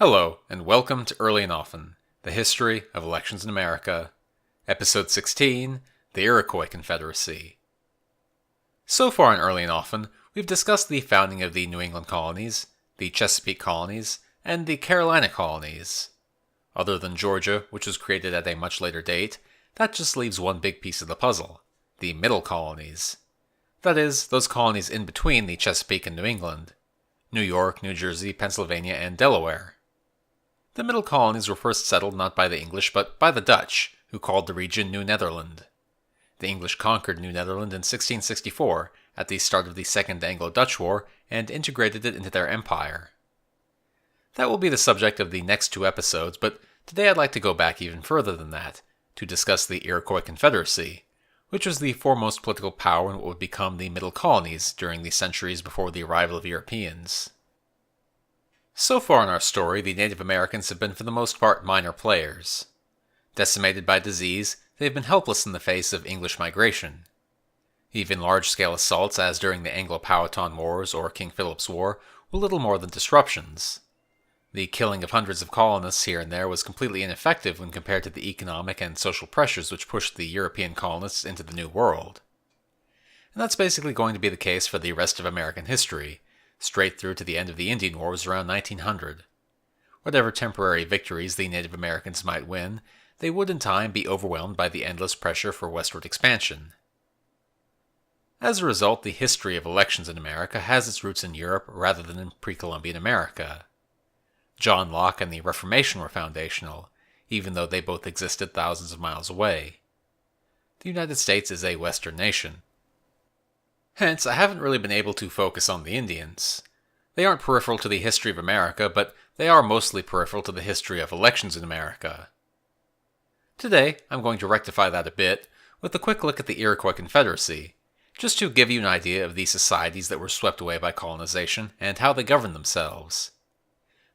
Hello, and welcome to Early and Often, the history of elections in America, Episode 16, the Iroquois Confederacy. So far in Early and Often, we've discussed the founding of the New England colonies, the Chesapeake colonies, and the Carolina colonies. Other than Georgia, which was created at a much later date, that just leaves one big piece of the puzzle, the Middle colonies. That is, those colonies in between the Chesapeake and New England, New York, New Jersey, Pennsylvania, and Delaware. The Middle colonies were first settled not by the English but by the Dutch, who called the region New Netherland. The English conquered New Netherland in 1664, at the start of the Second Anglo-Dutch War, and integrated it into their empire. That will be the subject of the next two episodes, but today I'd like to go back even further than that, to discuss the Iroquois Confederacy, which was the foremost political power in what would become the Middle colonies during the centuries before the arrival of Europeans. So far in our story, the Native Americans have been for the most part minor players. Decimated by disease, they have been helpless in the face of English migration. Even large-scale assaults, as during the Anglo-Powhatan Wars or King Philip's War, were little more than disruptions. The killing of hundreds of colonists here and there was completely ineffective when compared to the economic and social pressures which pushed the European colonists into the New World. And that's basically going to be the case for the rest of American history, straight through to the end of the Indian Wars around 1900. Whatever temporary victories the Native Americans might win, they would in time be overwhelmed by the endless pressure for westward expansion. As a result, the history of elections in America has its roots in Europe rather than in pre-Columbian America. John Locke and the Reformation were foundational, even though they both existed thousands of miles away. The United States is a Western nation. Hence, I haven't really been able to focus on the Indians. They aren't peripheral to the history of America, but they are mostly peripheral to the history of elections in America. Today, I'm going to rectify that a bit with a quick look at the Iroquois Confederacy, just to give you an idea of the societies that were swept away by colonization and how they governed themselves.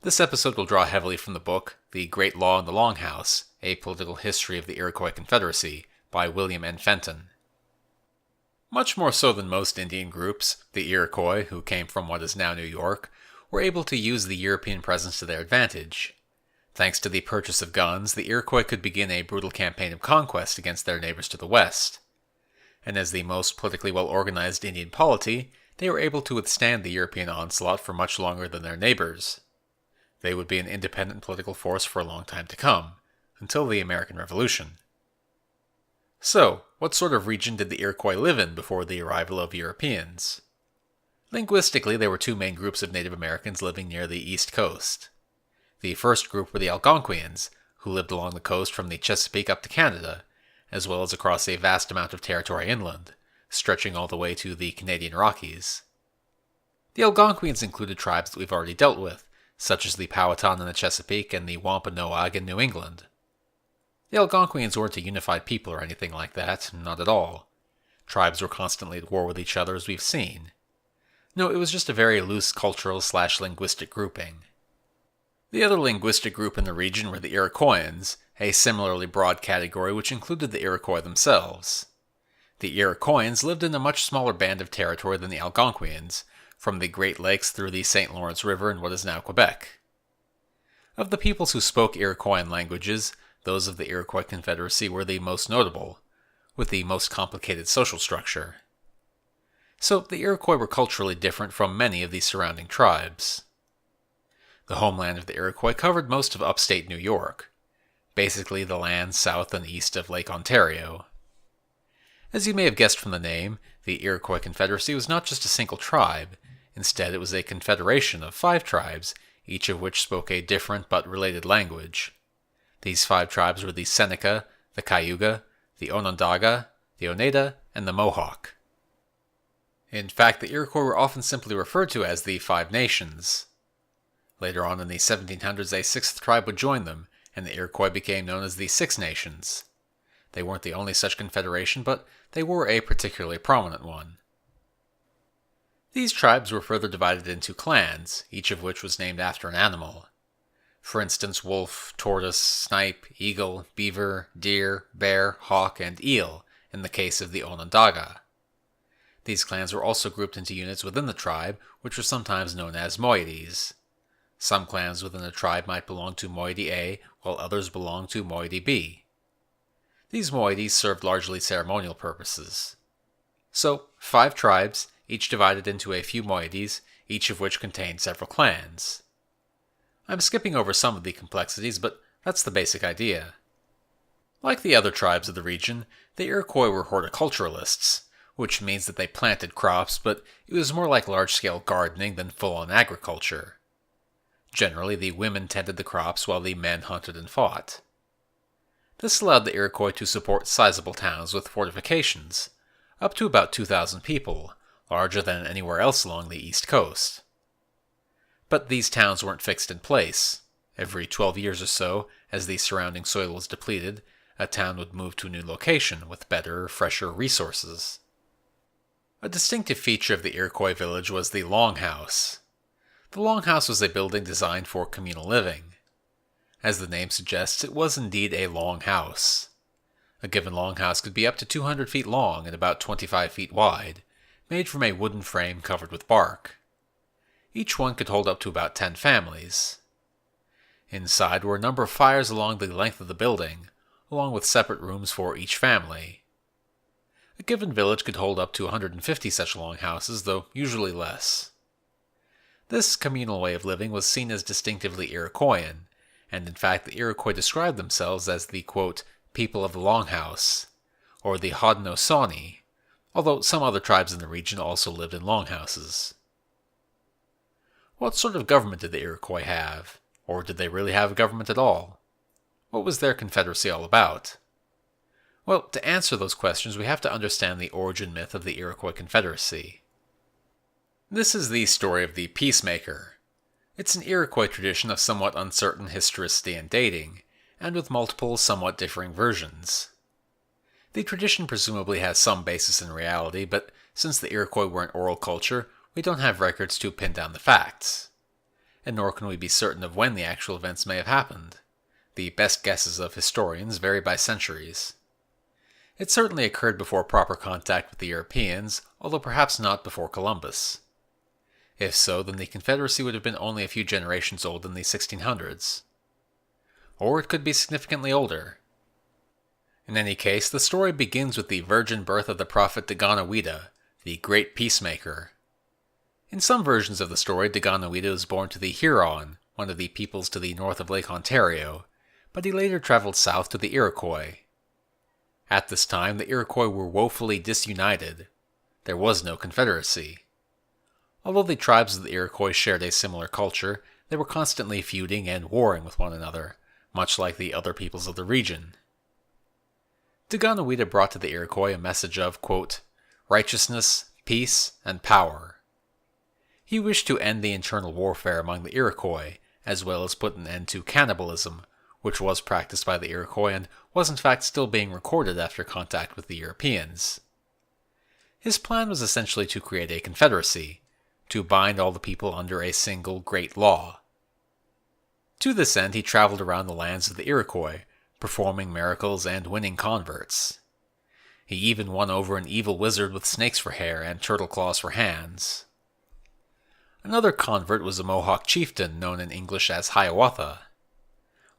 This episode will draw heavily from the book The Great Law in the Longhouse, A Political History of the Iroquois Confederacy, by William N. Fenton. Much more so than most Indian groups, the Iroquois, who came from what is now New York, were able to use the European presence to their advantage. Thanks to the purchase of guns, the Iroquois could begin a brutal campaign of conquest against their neighbors to the west. And as the most politically well-organized Indian polity, they were able to withstand the European onslaught for much longer than their neighbors. They would be an independent political force for a long time to come, until the American Revolution. So, what sort of region did the Iroquois live in before the arrival of Europeans? Linguistically, there were two main groups of Native Americans living near the East Coast. The first group were the Algonquians, who lived along the coast from the Chesapeake up to Canada, as well as across a vast amount of territory inland, stretching all the way to the Canadian Rockies. The Algonquians included tribes that we've already dealt with, such as the Powhatan in the Chesapeake and the Wampanoag in New England. The Algonquians weren't a unified people or anything like that, not at all. Tribes were constantly at war with each other, as we've seen. No, it was just a very loose cultural/linguistic grouping. The other linguistic group in the region were the Iroquoians, a similarly broad category which included the Iroquois themselves. The Iroquoians lived in a much smaller band of territory than the Algonquians, from the Great Lakes through the St. Lawrence River in what is now Quebec. Of the peoples who spoke Iroquoian languages, those of the Iroquois Confederacy were the most notable, with the most complicated social structure. So the Iroquois were culturally different from many of the surrounding tribes. The homeland of the Iroquois covered most of upstate New York, basically the land south and east of Lake Ontario. As you may have guessed from the name, the Iroquois Confederacy was not just a single tribe. Instead, it was a confederation of 5 tribes, each of which spoke a different but related language. These 5 tribes were the Seneca, the Cayuga, the Onondaga, the Oneida, and the Mohawk. In fact, the Iroquois were often simply referred to as the 5 Nations. Later on in the 1700s, a 6th tribe would join them, and the Iroquois became known as the 6 Nations. They weren't the only such confederation, but they were a particularly prominent one. These tribes were further divided into clans, each of which was named after an animal. For instance, wolf, tortoise, snipe, eagle, beaver, deer, bear, hawk, and eel, in the case of the Onondaga. These clans were also grouped into units within the tribe, which were sometimes known as moieties. Some clans within a tribe might belong to moiety A, while others belonged to moiety B. These moieties served largely ceremonial purposes. So, 5 tribes, each divided into a few moieties, each of which contained several clans. I'm skipping over some of the complexities, but that's the basic idea. Like the other tribes of the region, the Iroquois were horticulturalists, which means that they planted crops, but it was more like large-scale gardening than full-on agriculture. Generally, the women tended the crops while the men hunted and fought. This allowed the Iroquois to support sizable towns with fortifications, up to about 2,000 people, larger than anywhere else along the east coast. But these towns weren't fixed in place. Every 12 years or so, as the surrounding soil was depleted, a town would move to a new location with better, fresher resources. A distinctive feature of the Iroquois village was the longhouse. The longhouse was a building designed for communal living. As the name suggests, it was indeed a long house. A given longhouse could be up to 200 feet long and about 25 feet wide, made from a wooden frame covered with bark. Each one could hold up to about 10 families. Inside were a number of fires along the length of the building, along with separate rooms for each family. A given village could hold up to 150 such longhouses, though usually less. This communal way of living was seen as distinctively Iroquoian, and in fact the Iroquois described themselves as the, quote, people of the longhouse, or the Haudenosaunee, although some other tribes in the region also lived in longhouses. What sort of government did the Iroquois have? Or did they really have a government at all? What was their confederacy all about? Well, to answer those questions, we have to understand the origin myth of the Iroquois Confederacy. This is the story of the peacemaker. It's an Iroquois tradition of somewhat uncertain historicity and dating, and with multiple, somewhat differing versions. The tradition presumably has some basis in reality, but since the Iroquois were an oral culture, we don't have records to pin down the facts. And nor can we be certain of when the actual events may have happened. The best guesses of historians vary by centuries. It certainly occurred before proper contact with the Europeans, although perhaps not before Columbus. If so, then the Confederacy would have been only a few generations old in the 1600s. Or it could be significantly older. In any case, the story begins with the virgin birth of the prophet Daganoweda, the great peacemaker. In some versions of the story, Daganoweda was born to the Huron, one of the peoples to the north of Lake Ontario, but he later traveled south to the Iroquois. At this time, the Iroquois were woefully disunited. There was no confederacy. Although the tribes of the Iroquois shared a similar culture, they were constantly feuding and warring with one another, much like the other peoples of the region. Daganoweda brought to the Iroquois a message of, quote, righteousness, peace, and power. He wished to end the internal warfare among the Iroquois, as well as put an end to cannibalism, which was practiced by the Iroquois and was in fact still being recorded after contact with the Europeans. His plan was essentially to create a confederacy, to bind all the people under a single great law. To this end, he traveled around the lands of the Iroquois, performing miracles and winning converts. He even won over an evil wizard with snakes for hair and turtle claws for hands. Another convert was a Mohawk chieftain known in English as Hiawatha.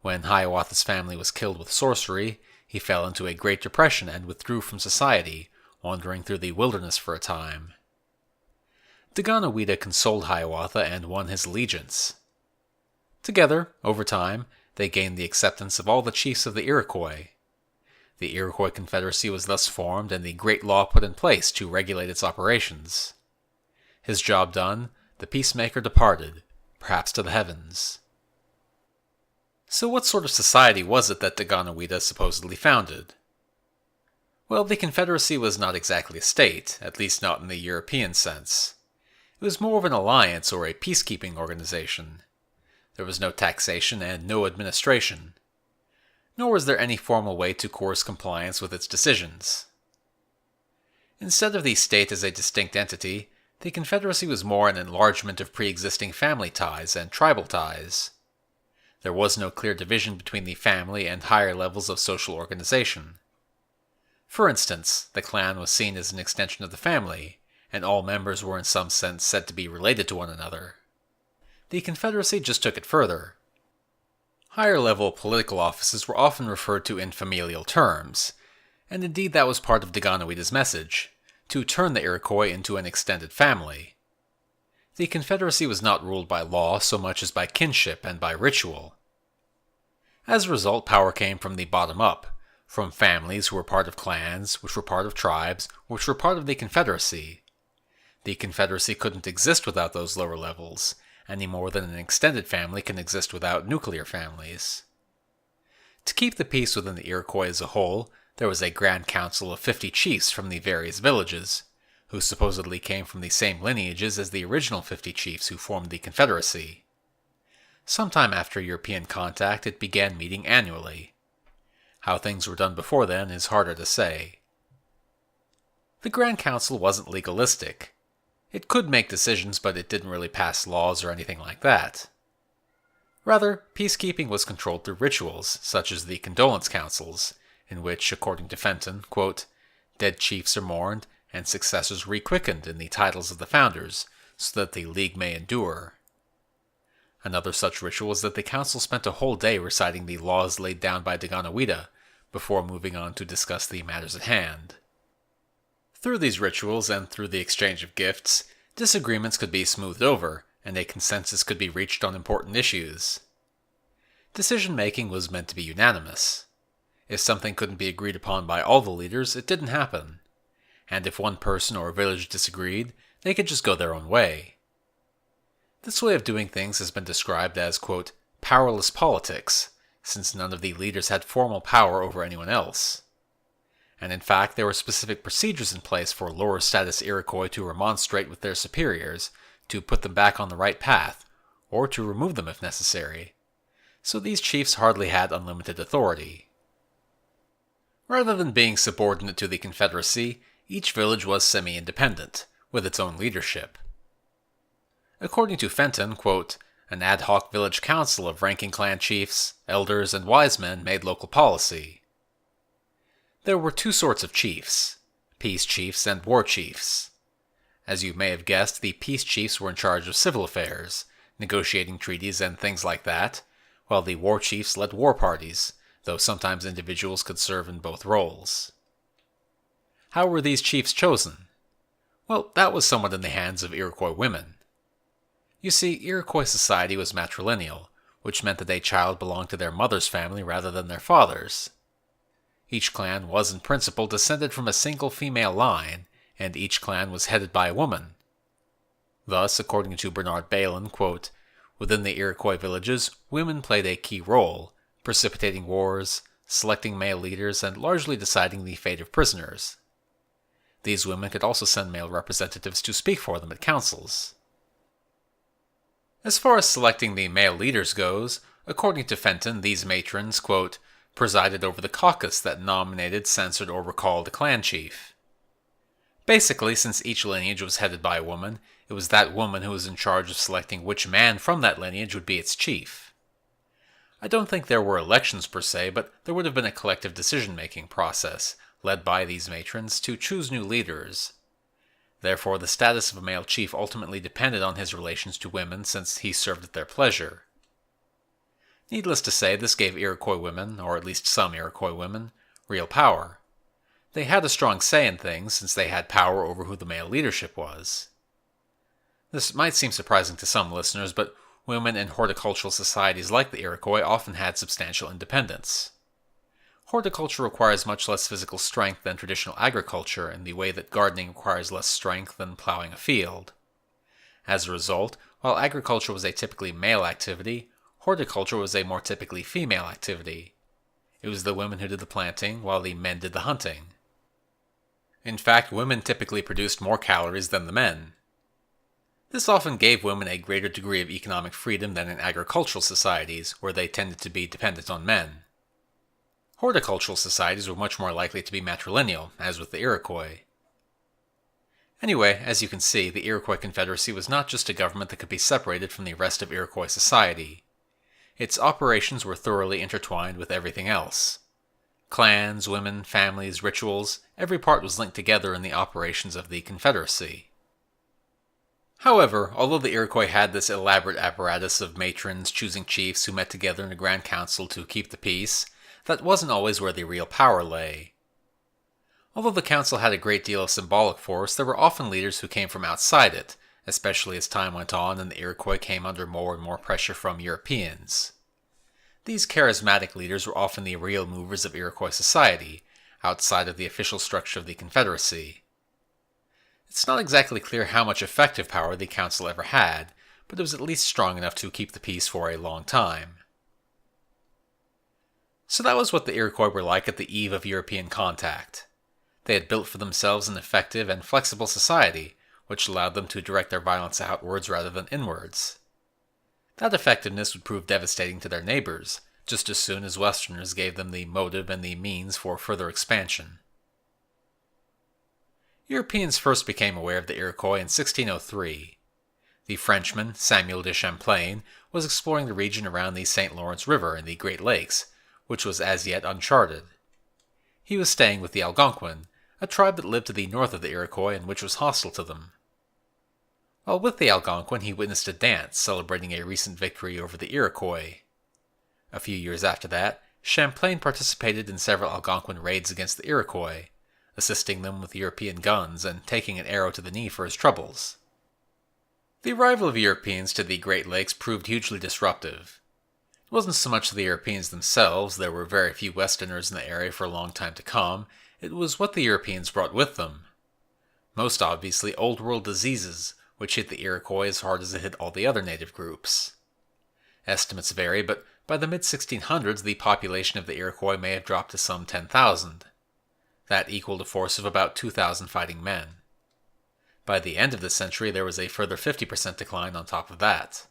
When Hiawatha's family was killed with sorcery, he fell into a Great Depression and withdrew from society, wandering through the wilderness for a time. Daganoweda consoled Hiawatha and won his allegiance. Together, over time, they gained the acceptance of all the chiefs of the Iroquois. The Iroquois Confederacy was thus formed and the Great Law put in place to regulate its operations. His job done, the peacemaker departed, perhaps to the heavens. So what sort of society was it that Daganoweda supposedly founded? Well, the Confederacy was not exactly a state, at least not in the European sense. It was more of an alliance or a peacekeeping organization. There was no taxation and no administration. Nor was there any formal way to coerce compliance with its decisions. Instead of the state as a distinct entity, the Confederacy was more an enlargement of pre-existing family ties and tribal ties. There was no clear division between the family and higher levels of social organization. For instance, the clan was seen as an extension of the family, and all members were in some sense said to be related to one another. the Confederacy just took it further. Higher-level political offices were often referred to in familial terms, and indeed that was part of Daganowada's message, to turn the Iroquois into an extended family. The Confederacy was not ruled by law so much as by kinship and by ritual. As a result, power came from the bottom up, from families who were part of clans, which were part of tribes, which were part of the Confederacy. The Confederacy couldn't exist without those lower levels, any more than an extended family can exist without nuclear families. To keep the peace within the Iroquois as a whole, there was a grand council of 50 chiefs from the various villages, who supposedly came from the same lineages as the original 50 chiefs who formed the Confederacy. Sometime after European contact, it began meeting annually. How things were done before then is harder to say. The Grand Council wasn't legalistic. It could make decisions, but it didn't really pass laws or anything like that. Rather, peacekeeping was controlled through rituals, such as the condolence councils, in which, according to Fenton, quote, dead chiefs are mourned and successors requickened in the titles of the founders, so that the league may endure. Another such ritual was that the council spent a whole day reciting the laws laid down by Daganoweda, before moving on to discuss the matters at hand. Through these rituals and through the exchange of gifts, disagreements could be smoothed over, and a consensus could be reached on important issues. Decision-making was meant to be unanimous. If something couldn't be agreed upon by all the leaders, it didn't happen. And if one person or a village disagreed, they could just go their own way. This way of doing things has been described as, quote, powerless politics, since none of the leaders had formal power over anyone else. And in fact, there were specific procedures in place for lower status Iroquois to remonstrate with their superiors, to put them back on the right path, or to remove them if necessary. So these chiefs hardly had unlimited authority. Rather than being subordinate to the Confederacy, each village was semi-independent, with its own leadership. According to Fenton, quote, an ad hoc village council of ranking clan chiefs, elders, and wise men made local policy. There were two sorts of chiefs, peace chiefs and war chiefs. As you may have guessed, the peace chiefs were in charge of civil affairs, negotiating treaties and things like that, while the war chiefs led war parties, though sometimes individuals could serve in both roles. How were these chiefs chosen? Well, that was somewhat in the hands of Iroquois women. You see, Iroquois society was matrilineal, which meant that a child belonged to their mother's family rather than their father's. Each clan was in principle descended from a single female line, and each clan was headed by a woman. Thus, according to Bernard Bailyn, quote, within the Iroquois villages, women played a key role, precipitating wars, selecting male leaders, and largely deciding the fate of prisoners. These women could also send male representatives to speak for them at councils. As far as selecting the male leaders goes, according to Fenton, these matrons, quote, presided over the caucus that nominated, censored, or recalled a clan chief. Basically, since each lineage was headed by a woman, it was that woman who was in charge of selecting which man from that lineage would be its chief. I don't think there were elections per se, but there would have been a collective decision-making process, led by these matrons, to choose new leaders. Therefore, the status of a male chief ultimately depended on his relations to women, since he served at their pleasure. Needless to say, this gave Iroquois women, or at least some Iroquois women, real power. They had a strong say in things, since they had power over who the male leadership was. This might seem surprising to some listeners, but women in horticultural societies like the Iroquois often had substantial independence. Horticulture requires much less physical strength than traditional agriculture in the way that gardening requires less strength than plowing a field. As a result, while agriculture was a typically male activity, horticulture was a more typically female activity. It was the women who did the planting, while the men did the hunting. In fact, women typically produced more calories than the men. This often gave women a greater degree of economic freedom than in agricultural societies, where they tended to be dependent on men. Horticultural societies were much more likely to be matrilineal, as with the Iroquois. Anyway, as you can see, the Iroquois Confederacy was not just a government that could be separated from the rest of Iroquois society. Its operations were thoroughly intertwined with everything else. Clans, women, families, rituals, every part was linked together in the operations of the Confederacy. However, although the Iroquois had this elaborate apparatus of matrons choosing chiefs who met together in a grand council to keep the peace, that wasn't always where the real power lay. Although the council had a great deal of symbolic force, there were often leaders who came from outside it, especially as time went on and the Iroquois came under more and more pressure from Europeans. These charismatic leaders were often the real movers of Iroquois society, outside of the official structure of the Confederacy. It's not exactly clear how much effective power the council ever had, but it was at least strong enough to keep the peace for a long time. So that was what the Iroquois were like at the eve of European contact. They had built for themselves an effective and flexible society, which allowed them to direct their violence outwards rather than inwards. That effectiveness would prove devastating to their neighbors, just as soon as Westerners gave them the motive and the means for further expansion. Europeans first became aware of the Iroquois in 1603. The Frenchman, Samuel de Champlain, was exploring the region around the St. Lawrence River and the Great Lakes, which was as yet uncharted. He was staying with the Algonquin, a tribe that lived to the north of the Iroquois and which was hostile to them. While with the Algonquin, he witnessed a dance celebrating a recent victory over the Iroquois. A few years after that, Champlain participated in several Algonquin raids against the Iroquois, assisting them with European guns and taking an arrow to the knee for his troubles. The arrival of Europeans to the Great Lakes proved hugely disruptive. It wasn't so much the Europeans themselves, there were very few Westerners in the area for a long time to come, it was what the Europeans brought with them. Most obviously Old World diseases, which hit the Iroquois as hard as it hit all the other native groups. Estimates vary, but by the mid-1600s the population of the Iroquois may have dropped to some 10,000. That equaled a force of about 2,000 fighting men. By the end of the century, there was a further 50% decline on top of that.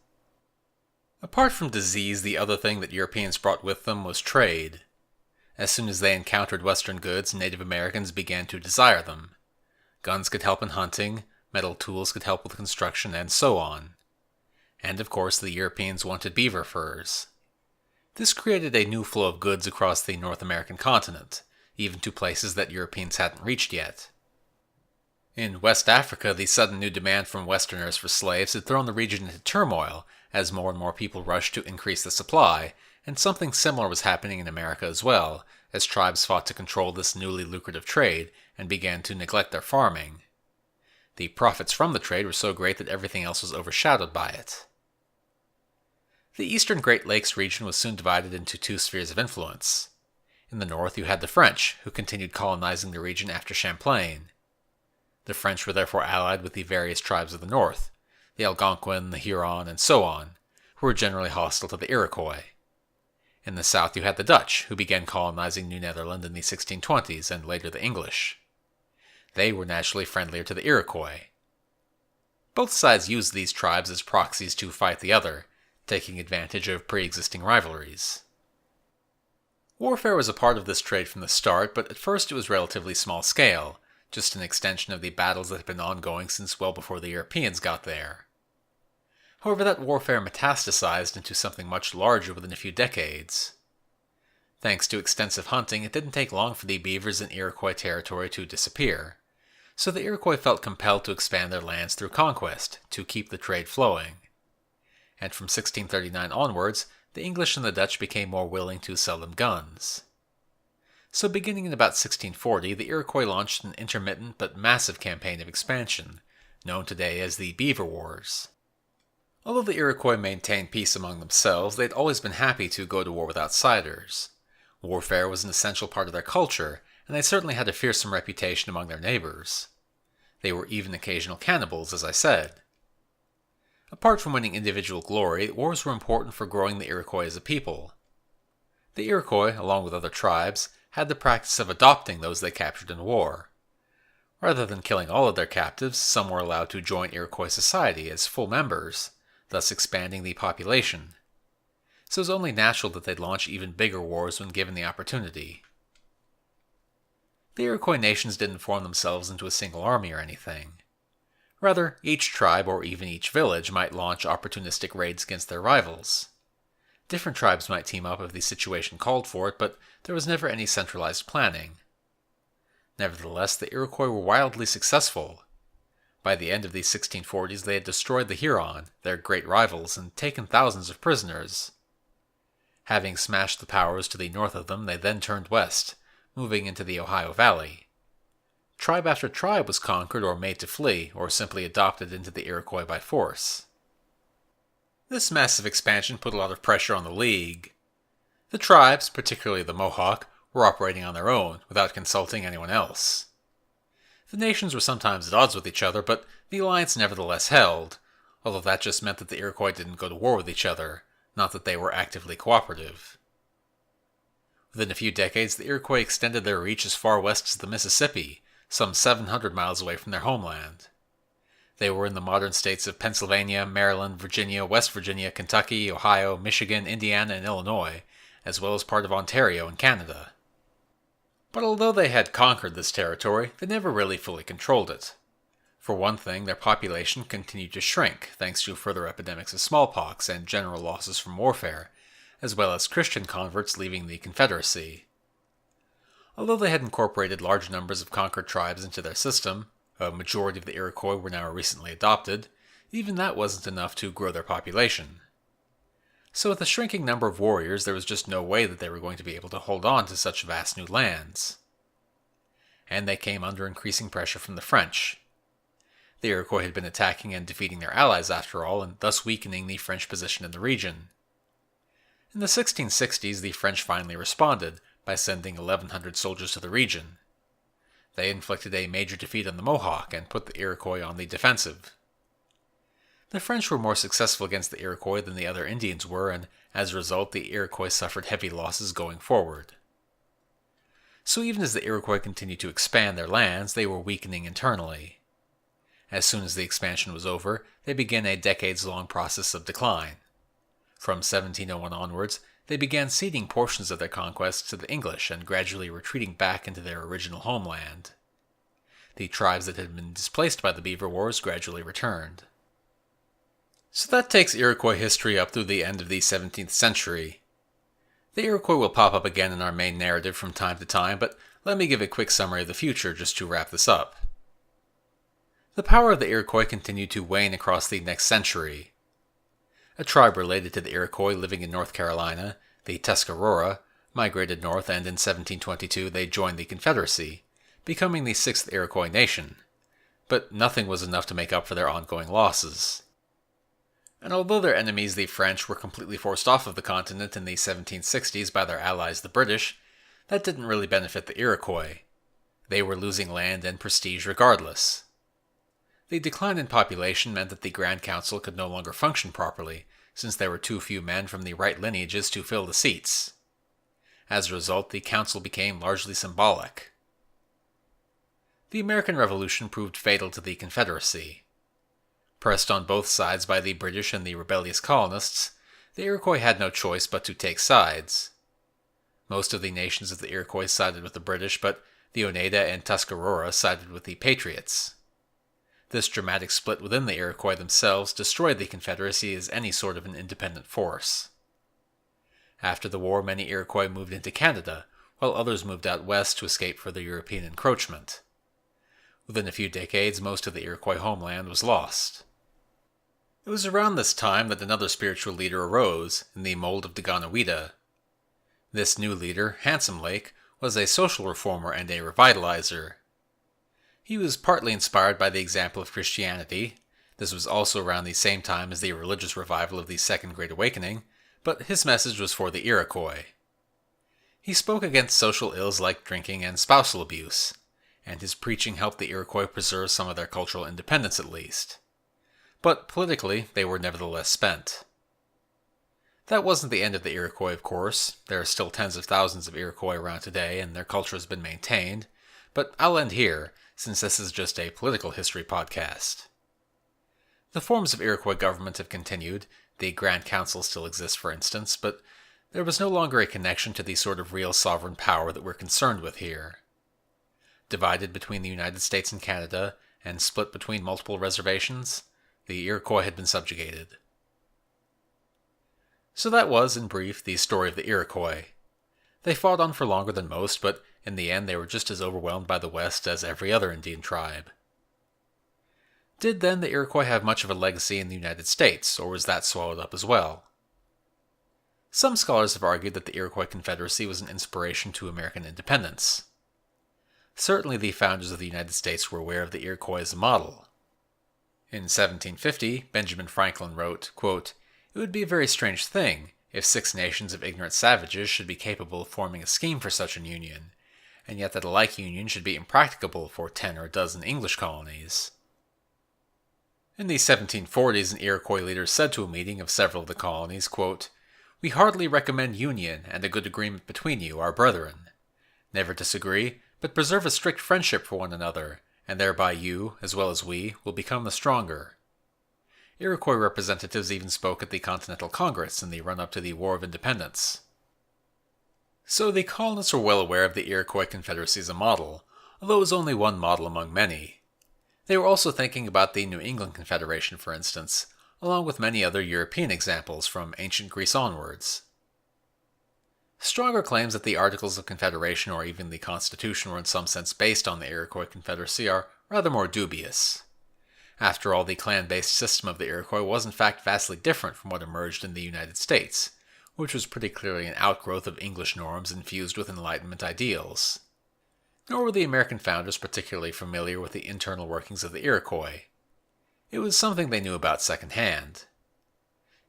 Apart from disease, the other thing that Europeans brought with them was trade. As soon as they encountered Western goods, Native Americans began to desire them. Guns could help in hunting, metal tools could help with construction, and so on. And of course, the Europeans wanted beaver furs. This created a new flow of goods across the North American continent, even to places that Europeans hadn't reached yet. In West Africa, the sudden new demand from Westerners for slaves had thrown the region into turmoil as more and more people rushed to increase the supply, and something similar was happening in America as well, as tribes fought to control this newly lucrative trade and began to neglect their farming. The profits from the trade were so great that everything else was overshadowed by it. The eastern Great Lakes region was soon divided into two spheres of influence. In the north you had the French, who continued colonizing the region after Champlain. The French were therefore allied with the various tribes of the north, the Algonquin, the Huron, and so on, who were generally hostile to the Iroquois. In the south you had the Dutch, who began colonizing New Netherland in the 1620s, and later the English. They were naturally friendlier to the Iroquois. Both sides used these tribes as proxies to fight the other, taking advantage of pre-existing rivalries. Warfare was a part of this trade from the start, but at first it was relatively small scale, just an extension of the battles that had been ongoing since well before the Europeans got there. However, that warfare metastasized into something much larger within a few decades. Thanks to extensive hunting, it didn't take long for the beavers in Iroquois territory to disappear, so the Iroquois felt compelled to expand their lands through conquest to keep the trade flowing. And from 1639 onwards, the English and the Dutch became more willing to sell them guns. So beginning in about 1640, the Iroquois launched an intermittent but massive campaign of expansion, known today as the Beaver Wars. Although the Iroquois maintained peace among themselves, they had always been happy to go to war with outsiders. Warfare was an essential part of their culture, and they certainly had a fearsome reputation among their neighbors. They were even occasional cannibals, as I said. Apart from winning individual glory, wars were important for growing the Iroquois as a people. The Iroquois, along with other tribes, had the practice of adopting those they captured in war. Rather than killing all of their captives, some were allowed to join Iroquois society as full members, thus expanding the population. So it was only natural that they'd launch even bigger wars when given the opportunity. The Iroquois nations didn't form themselves into a single army or anything. Rather, each tribe or even each village might launch opportunistic raids against their rivals. Different tribes might team up if the situation called for it, but there was never any centralized planning. Nevertheless, the Iroquois were wildly successful. By the end of the 1640s, they had destroyed the Huron, their great rivals, and taken thousands of prisoners. Having smashed the powers to the north of them, they then turned west, moving into the Ohio Valley. Tribe after tribe was conquered or made to flee, or simply adopted into the Iroquois by force. This massive expansion put a lot of pressure on the League. The tribes, particularly the Mohawk, were operating on their own, without consulting anyone else. The nations were sometimes at odds with each other, but the alliance nevertheless held, although that just meant that the Iroquois didn't go to war with each other, not that they were actively cooperative. Within a few decades, the Iroquois extended their reach as far west as the Mississippi, some 700 miles away from their homeland. They were in the modern states of Pennsylvania, Maryland, Virginia, West Virginia, Kentucky, Ohio, Michigan, Indiana, and Illinois, as well as part of Ontario and Canada. But although they had conquered this territory, they never really fully controlled it. For one thing, their population continued to shrink thanks to further epidemics of smallpox and general losses from warfare, as well as Christian converts leaving the Confederacy. Although they had incorporated large numbers of conquered tribes into their system, a majority of the Iroquois were now recently adopted, even that wasn't enough to grow their population. So with a shrinking number of warriors, there was just no way that they were going to be able to hold on to such vast new lands. And they came under increasing pressure from the French. The Iroquois had been attacking and defeating their allies after all, and thus weakening the French position in the region. In the 1660s, the French finally responded by sending 1,100 soldiers to the region. They inflicted a major defeat on the Mohawk and put the Iroquois on the defensive. The French were more successful against the Iroquois than the other Indians were, and as a result, the Iroquois suffered heavy losses going forward. So even as the Iroquois continued to expand their lands, they were weakening internally. As soon as the expansion was over, they began a decades-long process of decline. From 1701 onwards, they began ceding portions of their conquests to the English and gradually retreating back into their original homeland. The tribes that had been displaced by the Beaver Wars gradually returned. So that takes Iroquois history up through the end of the 17th century. The Iroquois will pop up again in our main narrative from time to time, but let me give a quick summary of the future just to wrap this up. The power of the Iroquois continued to wane across the next century. A tribe related to the Iroquois living in North Carolina, the Tuscarora, migrated north, and in 1722 they joined the Confederacy, becoming the 6th Iroquois nation. But nothing was enough to make up for their ongoing losses. And although their enemies, the French, were completely forced off of the continent in the 1760s by their allies, the British, that didn't really benefit the Iroquois. They were losing land and prestige regardless. The decline in population meant that the Grand Council could no longer function properly, since there were too few men from the right lineages to fill the seats. As a result, the council became largely symbolic. The American Revolution proved fatal to the Confederacy. Pressed on both sides by the British and the rebellious colonists, the Iroquois had no choice but to take sides. Most of the nations of the Iroquois sided with the British, but the Oneida and Tuscarora sided with the Patriots. This dramatic split within the Iroquois themselves destroyed the Confederacy as any sort of an independent force. After the war, many Iroquois moved into Canada, while others moved out west to escape further European encroachment. Within a few decades, most of the Iroquois homeland was lost. It was around this time that another spiritual leader arose, in the mold of Daganoweda. This new leader, Handsome Lake, was a social reformer and a revitalizer. He was partly inspired by the example of Christianity. This was also around the same time as the religious revival of the Second Great Awakening, but his message was for the Iroquois. He spoke against social ills like drinking and spousal abuse, and his preaching helped the Iroquois preserve some of their cultural independence at least. But politically, they were nevertheless spent. That wasn't the end of the Iroquois, of course. There are still tens of thousands of Iroquois around today, and their culture has been maintained. But I'll end here, since this is just a political history podcast. The forms of Iroquois government have continued. The Grand Council still exists, for instance, but there was no longer a connection to the sort of real sovereign power that we're concerned with here. Divided between the United States and Canada, and split between multiple reservations, the Iroquois had been subjugated. So that was, in brief, the story of the Iroquois. They fought on for longer than most, but in the end they were just as overwhelmed by the West as every other Indian tribe. Did then the Iroquois have much of a legacy in the United States, or was that swallowed up as well? Some scholars have argued that the Iroquois Confederacy was an inspiration to American independence. Certainly the founders of the United States were aware of the Iroquois as a model. In 1750, Benjamin Franklin wrote, quote, "It would be a very strange thing if 6 nations of ignorant savages should be capable of forming a scheme for such an union, and yet that a like union should be impracticable for 10 or a dozen English colonies." In the 1740s, an Iroquois leader said to a meeting of several of the colonies, quote, "We heartily recommend union and a good agreement between you, our brethren. Never disagree, but preserve a strict friendship for one another, and thereby you, as well as we, will become the stronger." Iroquois representatives even spoke at the Continental Congress in the run-up to the War of Independence. So the colonists were well aware of the Iroquois Confederacy as a model, although it was only one model among many. They were also thinking about the New England Confederation, for instance, along with many other European examples from ancient Greece onwards. Stronger claims that the Articles of Confederation or even the Constitution were in some sense based on the Iroquois Confederacy are rather more dubious. After all, the clan-based system of the Iroquois was in fact vastly different from what emerged in the United States, which was pretty clearly an outgrowth of English norms infused with Enlightenment ideals. Nor were the American founders particularly familiar with the internal workings of the Iroquois. It was something they knew about secondhand.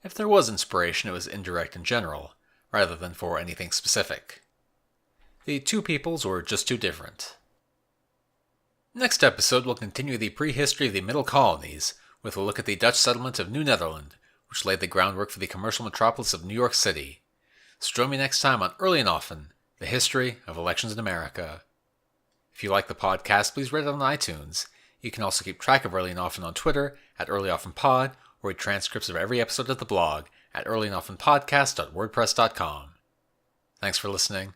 If there was inspiration, it was indirect and general, rather than for anything specific. The two peoples were just too different. Next episode will continue the prehistory of the Middle Colonies, with a look at the Dutch settlement of New Netherland, which laid the groundwork for the commercial metropolis of New York City. So join me next time on Early and Often, the history of elections in America. If you like the podcast, please rate it on iTunes. You can also keep track of Early and Often on Twitter at EarlyOftenPod, or read transcripts of every episode of the blog at earlyandoftenpodcast.wordpress.com. Thanks for listening.